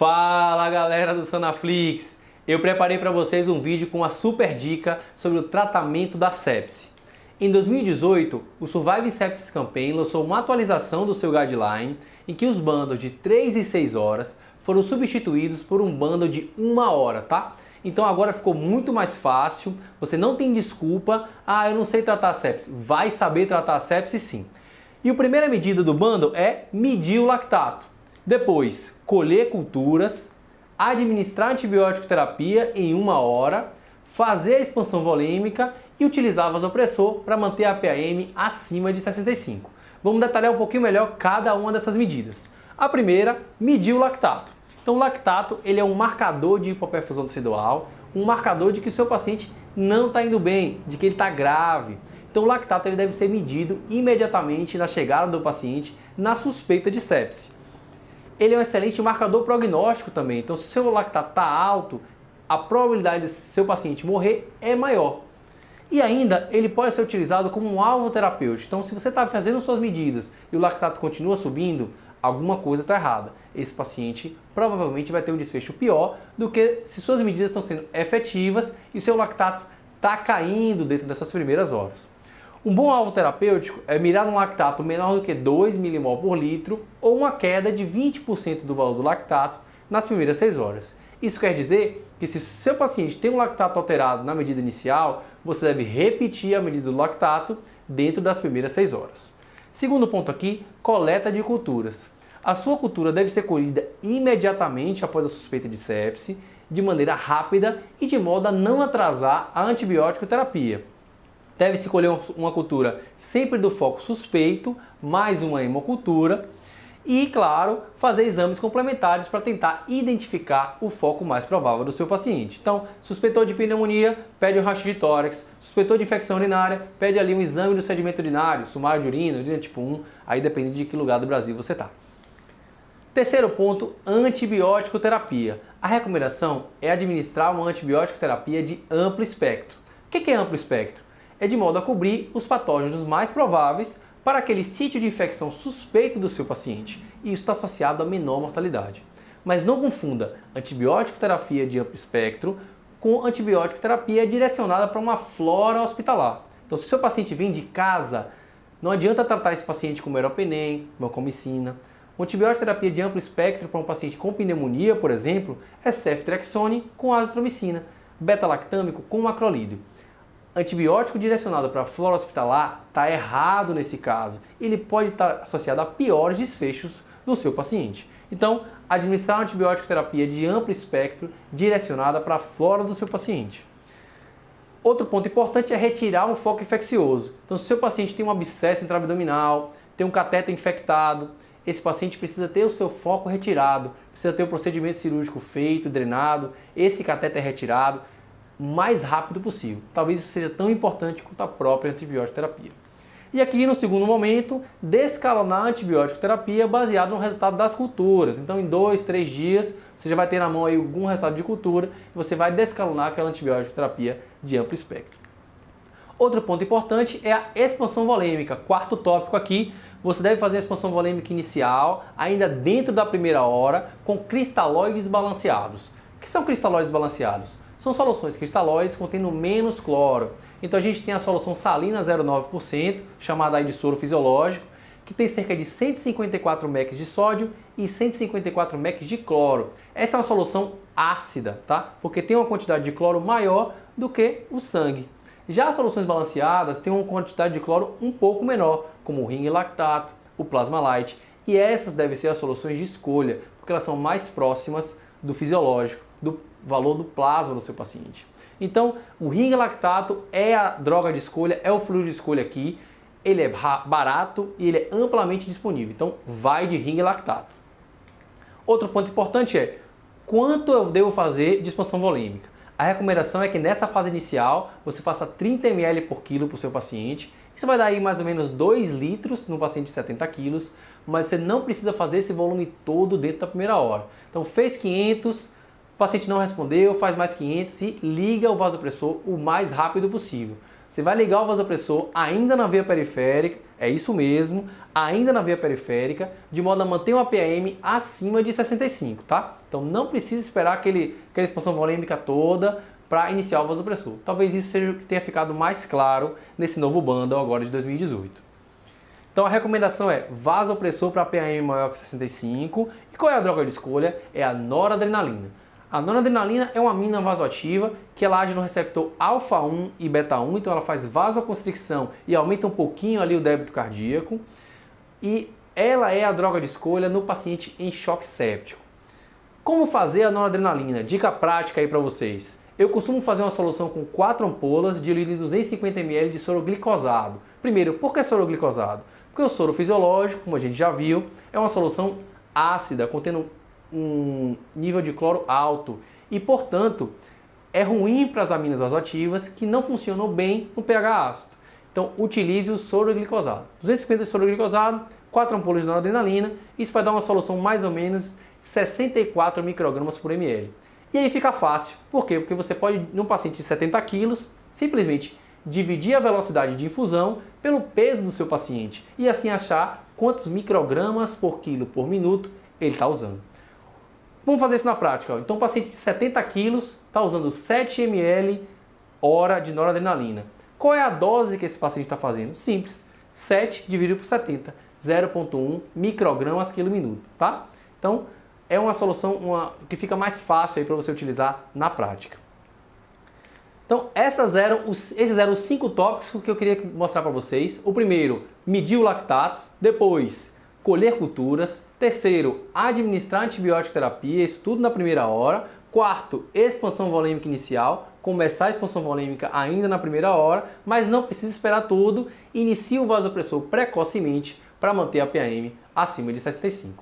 Fala galera do Sonaflix! Eu preparei para vocês um vídeo com uma super dica sobre o tratamento da sepse. Em 2018, o Survive Sepsis Campaign lançou uma atualização do seu guideline em que os bundles de 3 e 6 horas foram substituídos por um bundle de 1 hora, tá? Então agora ficou muito mais fácil, você não tem desculpa, eu não sei tratar a sepse. Vai saber tratar a sepse sim. E a primeira medida do bundle é medir o lactato. Depois, colher culturas, administrar antibiótico terapia em 1 hora, fazer a expansão volêmica e utilizar vasopressor para manter a PAM acima de 65. Vamos detalhar um pouquinho melhor cada uma dessas medidas. A primeira, medir o lactato. Então o lactato ele é um marcador de hipoperfusão tecidual, um marcador de que o seu paciente não está indo bem, de que ele está grave. Então o lactato ele deve ser medido imediatamente na chegada do paciente na suspeita de sepse. Ele é um excelente marcador prognóstico também, então se o seu lactato está alto, a probabilidade de seu paciente morrer é maior. E ainda ele pode ser utilizado como um alvo terapêutico, então se você está fazendo suas medidas e o lactato continua subindo, alguma coisa está errada. Esse paciente provavelmente vai ter um desfecho pior do que se suas medidas estão sendo efetivas e o seu lactato está caindo dentro dessas primeiras horas. Um bom alvo terapêutico é mirar um lactato menor do que 2 mmol por litro ou uma queda de 20% do valor do lactato nas primeiras 6 horas. Isso quer dizer que se seu paciente tem um lactato alterado na medida inicial, você deve repetir a medida do lactato dentro das primeiras 6 horas. Segundo ponto aqui, coleta de culturas. A sua cultura deve ser colhida imediatamente após a suspeita de sepse, de maneira rápida e de modo a não atrasar a antibiótico terapia. Deve-se colher uma cultura sempre do foco suspeito, mais uma hemocultura e, claro, fazer exames complementares para tentar identificar o foco mais provável do seu paciente. Então, suspeitou de pneumonia, pede um raio de tórax, suspeitou de infecção urinária, pede ali um exame do sedimento urinário, sumário de urina, urina tipo 1, aí depende de que lugar do Brasil você está. Terceiro ponto, antibiótico terapia. A recomendação é administrar uma antibiótico terapia de amplo espectro. O que é amplo espectro? É de modo a cobrir os patógenos mais prováveis para aquele sítio de infecção suspeito do seu paciente. E isso está associado a menor mortalidade. Mas não confunda antibiótico terapia de amplo espectro com antibiótico terapia direcionada para uma flora hospitalar. Então, se o seu paciente vem de casa, não adianta tratar esse paciente com meropenem, vancomicina. Uma antibiótico terapia de amplo espectro para um paciente com pneumonia, por exemplo, é ceftriaxone com azitromicina, beta-lactâmico com macrolídeo. Antibiótico direcionado para a flora hospitalar está errado nesse caso. Ele pode estar associado a piores desfechos no seu paciente. Então, administrar uma antibiótico terapia de amplo espectro direcionada para a flora do seu paciente. Outro ponto importante é retirar um foco infeccioso. Então, se o seu paciente tem um abscesso intraabdominal, tem um catéter infectado, esse paciente precisa ter o seu foco retirado, precisa ter o procedimento cirúrgico feito, drenado, esse catéter retirado o mais rápido possível. Talvez isso seja tão importante quanto a própria antibiótico terapia. E aqui no segundo momento, descalonar a antibiótico terapia baseado no resultado das culturas. Então em 2, 3 dias você já vai ter na mão aí algum resultado de cultura e você vai descalonar aquela antibiótico terapia de amplo espectro. Outro ponto importante é a expansão volêmica. Quarto tópico aqui, você deve fazer a expansão volêmica inicial ainda dentro da primeira hora com cristalóides balanceados. O que são cristalóides balanceados? São soluções cristalóides contendo menos cloro. Então a gente tem a solução salina 0,9%, chamada aí de soro fisiológico, que tem cerca de 154 mEq de sódio e 154 mEq de cloro. Essa é uma solução ácida, tá? Porque tem uma quantidade de cloro maior do que o sangue. Já as soluções balanceadas têm uma quantidade de cloro um pouco menor, como o ring lactato, o plasma light, e essas devem ser as soluções de escolha, porque elas são mais próximas do fisiológico, do valor do plasma do seu paciente. Então, o ring lactato é a droga de escolha, é o fluido de escolha aqui, ele é barato e ele é amplamente disponível, então vai de ring lactato. Outro ponto importante é, quanto eu devo fazer de expansão volêmica? A recomendação é que nessa fase inicial você faça 30 ml por quilo para o seu paciente. Isso vai dar aí mais ou menos 2 litros no paciente de 70 quilos, mas você não precisa fazer esse volume todo dentro da primeira hora. Então fez 500, o paciente não respondeu, faz mais 500 e liga o vasopressor o mais rápido possível. Você vai ligar o vasopressor ainda na veia periférica, é isso mesmo, ainda na veia periférica, de modo a manter uma PAM acima de 65, tá? Então não precisa esperar aquela expansão volêmica toda para iniciar o vasopressor. Talvez isso seja o que tenha ficado mais claro nesse novo bundle agora de 2018. Então a recomendação é vasopressor para PAM maior que 65. E qual é a droga de escolha? É a noradrenalina. A noradrenalina é uma amina vasoativa que ela age no receptor alfa-1 e beta-1, então ela faz vasoconstricção e aumenta um pouquinho ali o débito cardíaco. E ela é a droga de escolha no paciente em choque séptico. Como fazer a noradrenalina? Dica prática aí para vocês. Eu costumo fazer uma solução com 4 ampolas diluídas em 250 ml de soro glicosado. Primeiro, por que soro glicosado? Porque o soro fisiológico, como a gente já viu, é uma solução ácida, contendo um nível de cloro alto e, portanto, é ruim para as aminas vasoativas que não funcionam bem no pH ácido. Então, utilize o soro glicosado. 250 de soro glicosado, 4 ampolas de noradrenalina, isso vai dar uma solução mais ou menos 64 microgramas por ml. E aí fica fácil. Por quê? Porque você pode, num paciente de 70 quilos, simplesmente dividir a velocidade de infusão pelo peso do seu paciente e assim achar quantos microgramas por quilo por minuto ele está usando. Vamos fazer isso na prática. Então, um paciente de 70 quilos está usando 7 ml hora de noradrenalina. Qual é a dose que esse paciente está fazendo? Simples. 7 dividido por 70, 0,1 microgramas quilo minuto, tá? Então, é uma solução que fica mais fácil aí para você utilizar na prática. Então, esses eram os 5 tópicos que eu queria mostrar para vocês. O primeiro, medir o lactato. Depois, colher culturas. Terceiro, administrar antibiótico terapia, isso tudo na primeira hora. Quarto, expansão volêmica inicial. Começar a expansão volêmica ainda na primeira hora, mas não precisa esperar tudo. Inicie o vasopressor precocemente para manter a PAM acima de 65.